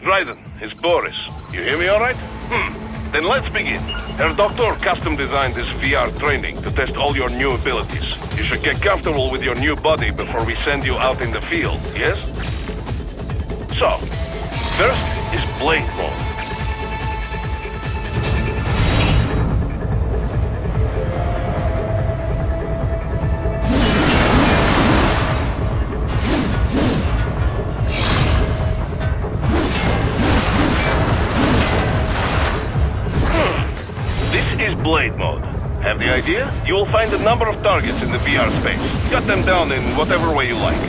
Dryden. It's Boris. You hear me all right? Then let's begin. Herr Doctor custom designed this VR training to test all your new abilities. You should get comfortable with your new body before we send you out in the field, yes? So, first is Blade Mode. Blade Mode. Have the idea? You will find a number of targets in the VR space. Cut them down in whatever way you like.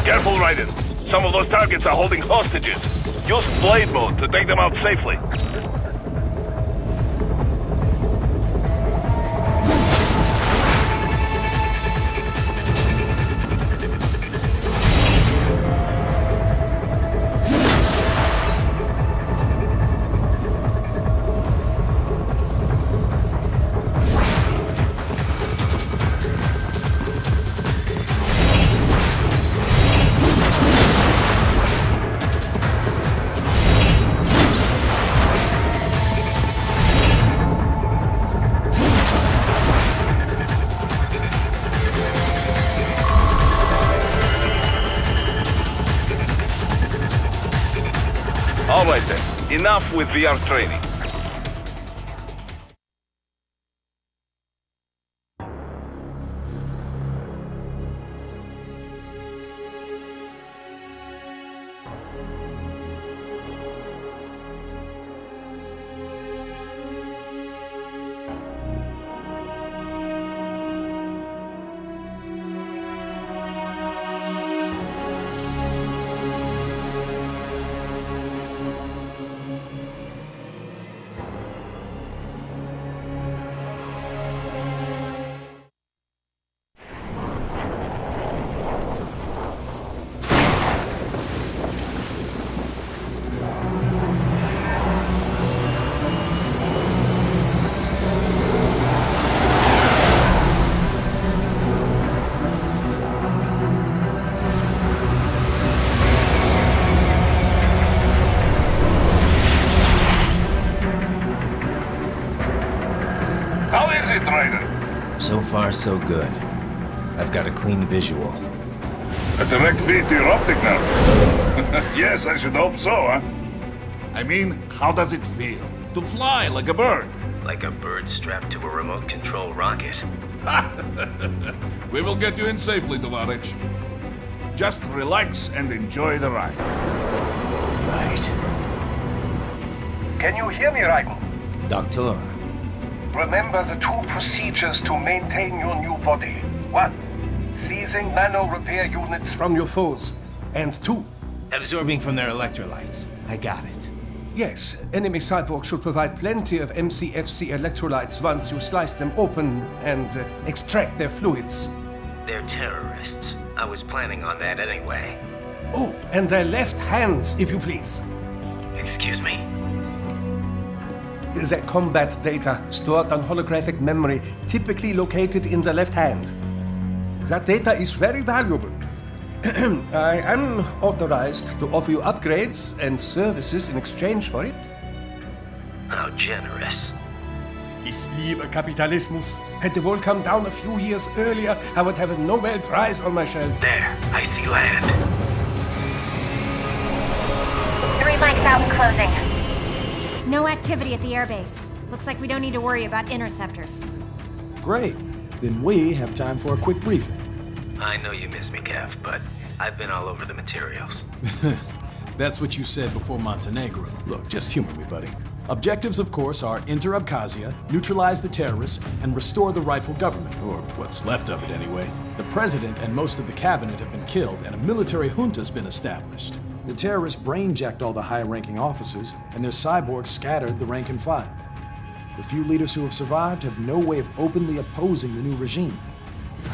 Careful, Raiden. Some of those targets are holding hostages. Use Blade Mode to take them out safely. All right then, enough with VR training. So far, so good. I've got a clean visual. A direct feed to your optic now. Yes, I should hope so, huh? I mean, how does it feel? To fly like a bird? Like a bird strapped to a remote control rocket. We will get you in safely, Tovarich. Just relax and enjoy the ride. Right. Can you hear me, Raiden? Doctor. Remember the two procedures to maintain your new body. 1. Seizing nano repair units from your foes. And 2. Absorbing from their electrolytes. I got it. Yes, enemy cyborgs should provide plenty of MCFC electrolytes once you slice them open and extract their fluids. They're terrorists. I was planning on that anyway. Oh, and their left hands, if you please. Excuse me? the combat data stored on holographic memory, typically located in the left hand. That data is very valuable. I am authorized to offer you upgrades and services in exchange for it. How generous. Ich liebe Kapitalismus. Had the wall come down a few years earlier, I would have a Nobel Prize on my shelf. There, I see land. 3 mics out and closing. No activity at the airbase. Looks like we don't need to worry about interceptors. Great. Then we have time for a quick briefing. I know you miss me, Kev, but I've been all over the materials. That's what you said before Montenegro. Look, just humor me, buddy. Objectives, of course, are enter Abkhazia, neutralize the terrorists, and restore the rightful government, or what's left of it anyway. The president and most of the cabinet have been killed, and a military junta's been established. The terrorists brain-jacked all the high-ranking officers, and their cyborgs scattered the rank and file. The few leaders who have survived have no way of openly opposing the new regime.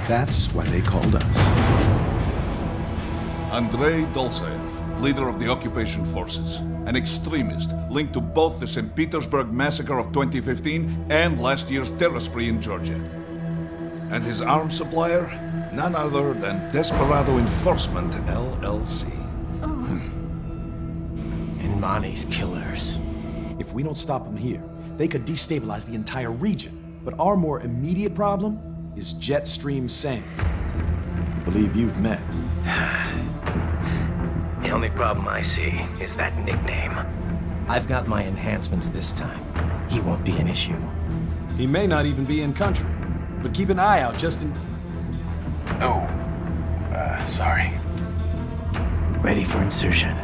That's why they called us. Andrei Dolzaev, leader of the occupation forces, an extremist linked to both the St. Petersburg massacre of 2015 and last year's terror spree in Georgia. And his arms supplier, none other than Desperado Enforcement, LLC. And Mani's killers. If we don't stop them here, they could destabilize the entire region. But our more immediate problem is Jetstream Sane. I believe you've met. The only problem I see is that nickname. I've got my enhancements this time. He won't be an issue. He may not even be in country, but keep an eye out just in... Oh, sorry. Ready for insertion.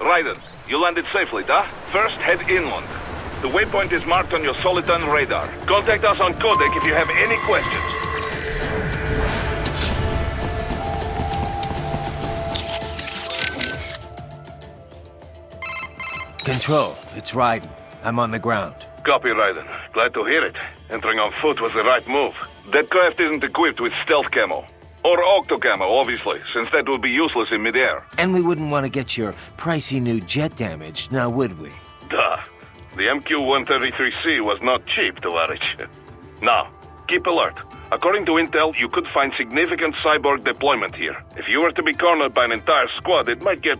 Raiden, you landed safely, da? First, head inland. The waypoint is marked on your Soliton radar. Contact us on Codec if you have any questions. Control, it's Raiden. I'm on the ground. Copy, Raiden. Glad to hear it. Entering on foot was the right move. That craft isn't equipped with stealth camo. Or octo-camo, obviously, since that would be useless in midair. And we wouldn't want to get your pricey new jet damaged, now would we? Duh. The MQ-133C was not cheap, Tovarich. Now, keep alert. According to intel, you could find significant cyborg deployment here. If you were to be cornered by an entire squad, it might get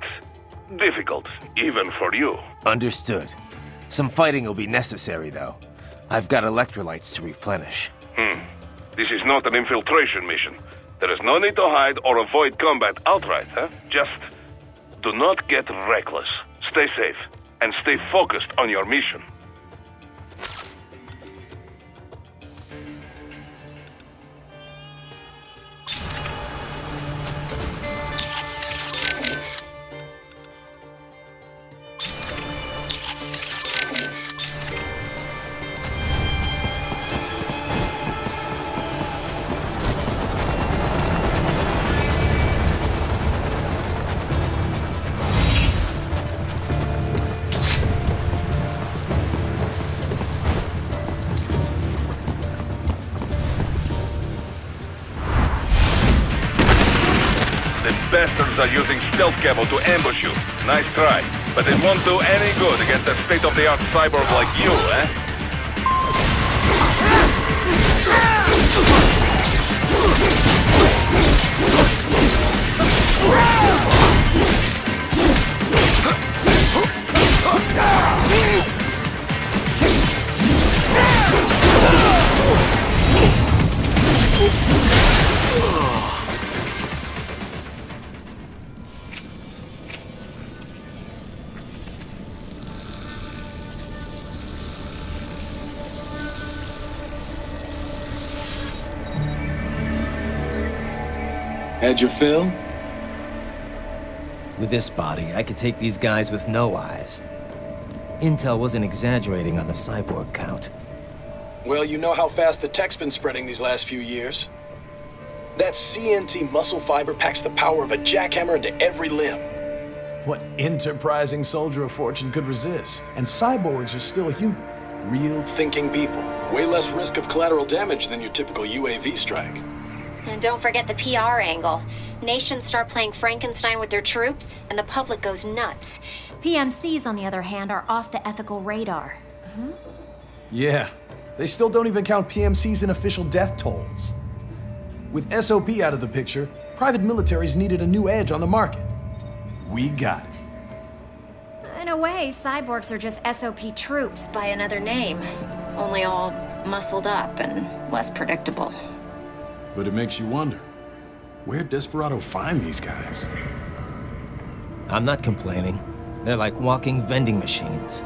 difficult, even for you. Understood. Some fighting will be necessary, though. I've got electrolytes to replenish. This is not an infiltration mission. There is no need to hide or avoid combat outright, huh? Just do not get reckless. Stay safe, and stay focused on your mission. Bastards are using stealth camo to ambush you. Nice try. But it won't do any good against a state-of-the-art cyborg like you, eh? Had your fill? With this body, I could take these guys with no eyes. Intel wasn't exaggerating on the cyborg count. Well, you know how fast the tech's been spreading these last few years. That CNT muscle fiber packs the power of a jackhammer into every limb. What enterprising soldier of fortune could resist? And cyborgs are still human. Real thinking people. Way less risk of collateral damage than your typical UAV strike. And don't forget the PR angle. Nations start playing Frankenstein with their troops, and the public goes nuts. PMCs, on the other hand, are off the ethical radar. Yeah, they still don't even count PMCs in official death tolls. With SOP out of the picture, private militaries needed a new edge on the market. We got it. In a way, cyborgs are just SOP troops by another name. Only all muscled up and less predictable. But it makes you wonder, where'd Desperado find these guys? I'm not complaining. They're like walking vending machines.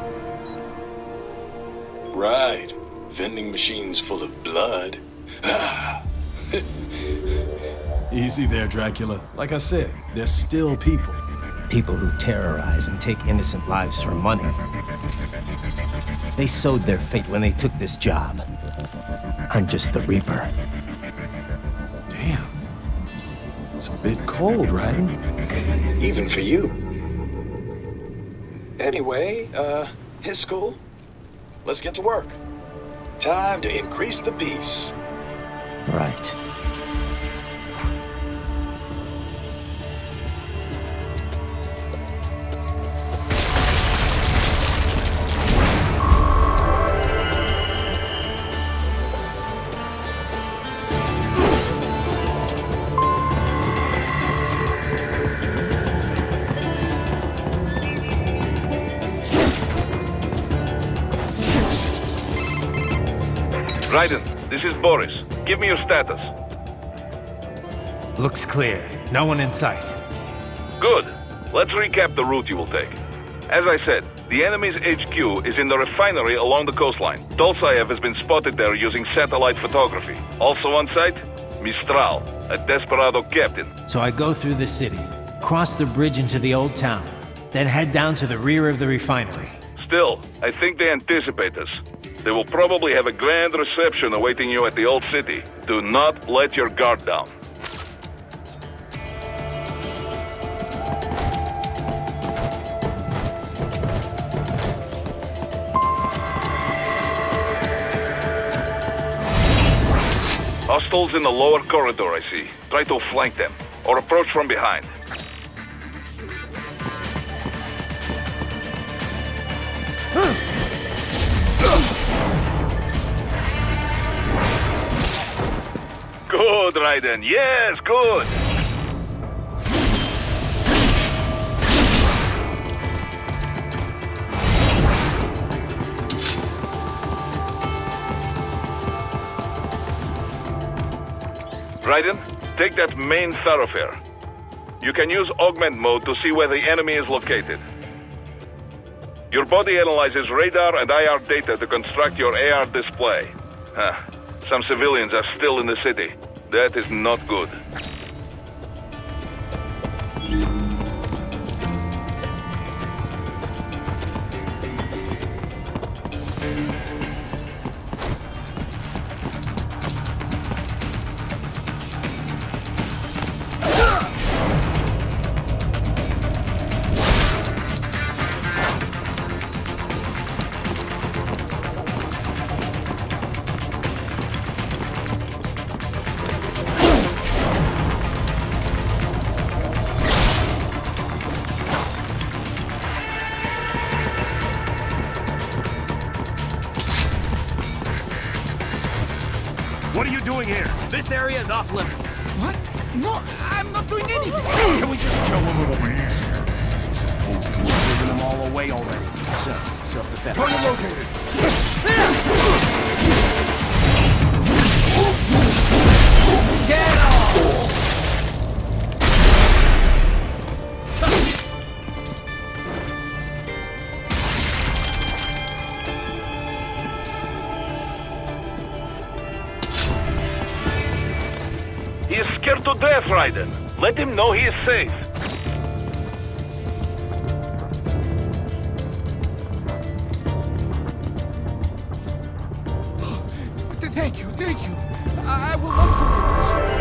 Right. Vending machines full of blood. Easy there, Dracula. Like I said, they're still people. People who terrorize and take innocent lives for money. They sowed their fate when they took this job. I'm just the Reaper. Damn. It's a bit cold, Raiden. Even for you. Anyway, his school. Let's get to work. Time to increase the peace. Right. Raiden, this is Boris. Give me your status. Looks clear. No one in sight. Good. Let's recap the route you will take. As I said, the enemy's HQ is in the refinery along the coastline. Dolzaev has been spotted there using satellite photography. Also on site, Mistral, a Desperado captain. So I go through the city, cross the bridge into the old town, then head down to the rear of the refinery. Still, I think they anticipate us. They will probably have a grand reception awaiting you at the old city. Do not let your guard down. Hostiles in the lower corridor, I see. Try to flank them, or approach from behind. Good, Raiden. Yes, good. Raiden, take that main thoroughfare. You can use augment mode to see where the enemy is located. Your body analyzes radar and IR data to construct your AR display. Some civilians are still in the city. That is not good. What are you doing here? This area is off limits. What? No, I'm not doing anything. Can we just kill them a little easier? As opposed to giving them all away already. So, self-defense. Target located. Get off! He is scared to death, Raiden. Let him know he is safe. Thank you, thank you. I will not forget this.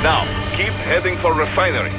Now, keep heading for refinery.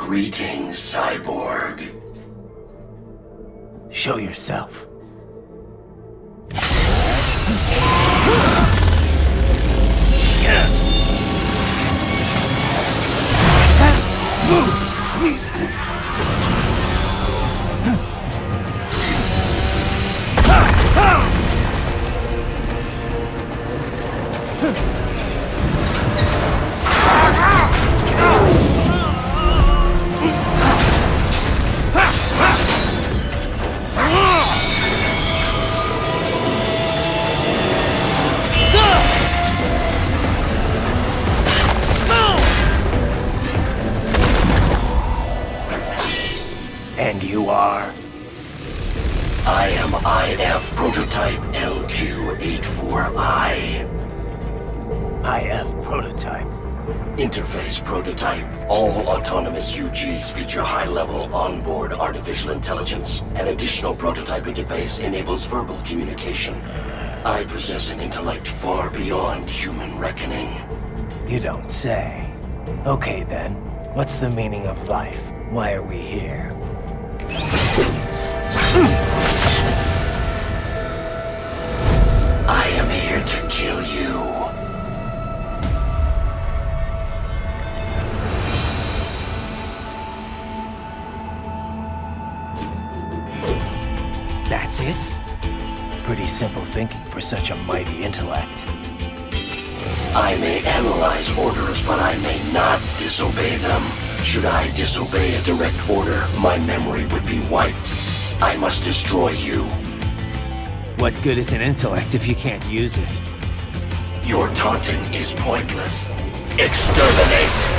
Greetings, cyborg. Show yourself. And you are? I am IF Prototype LQ84I. IF Prototype. Interface Prototype. All autonomous UGs feature high-level onboard artificial intelligence. An additional prototype interface enables verbal communication. I possess an intellect far beyond human reckoning. You don't say. Okay then, what's the meaning of life? Why are we here? I am here to kill you. That's it? Pretty simple thinking for such a mighty intellect. I may analyze orders, but I may not disobey them. Should I disobey a direct order, my memory would be wiped. I must destroy you. What good is an intellect if you can't use it? Your taunting is pointless. Exterminate!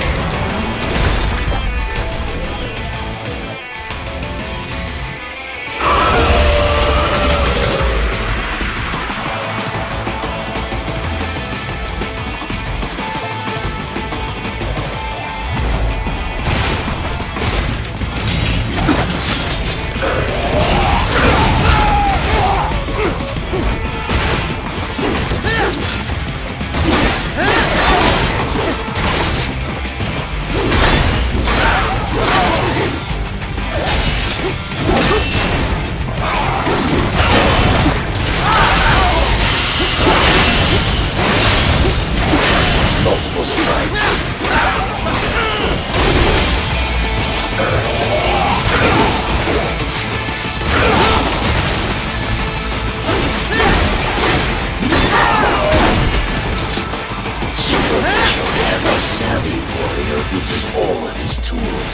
Multiple strikes. Superficial and a savvy warrior uses all of his tools.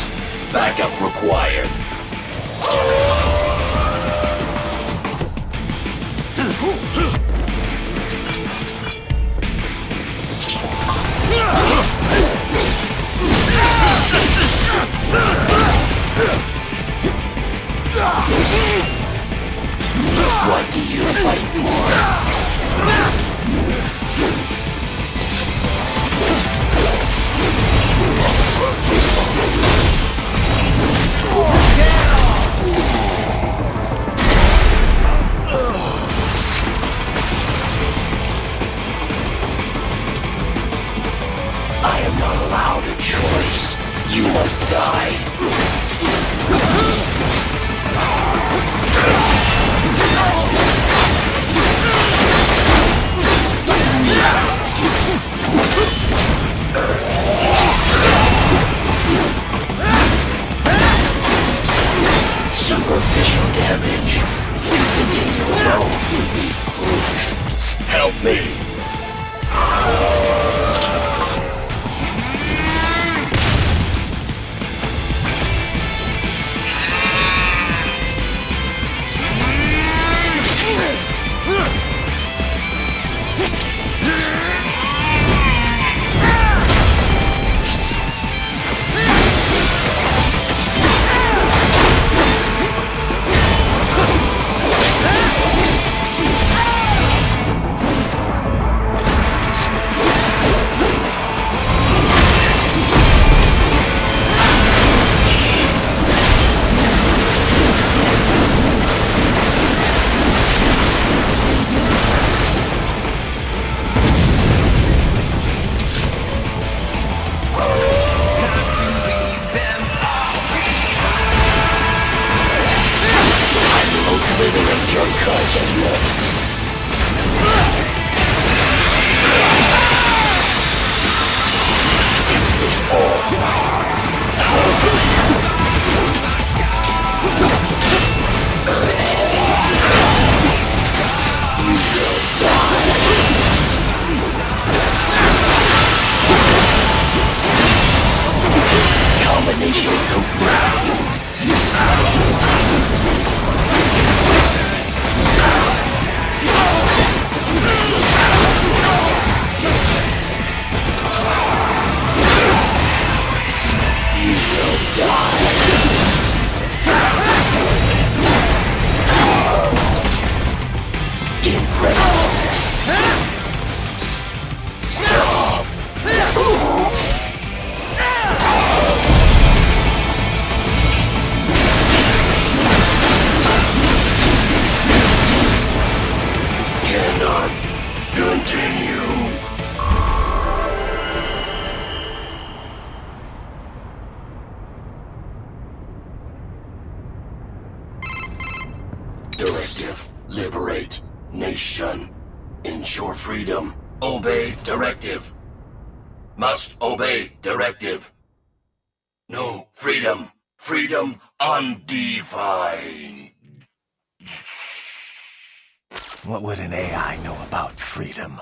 Backup required. What do you fight for? I am not allowed a choice. You must die. Superficial damage. To continue alone would be foolish. Help me. freedom. Obey directive. Must obey directive. No freedom. Freedom undefined. What would an AI know about freedom?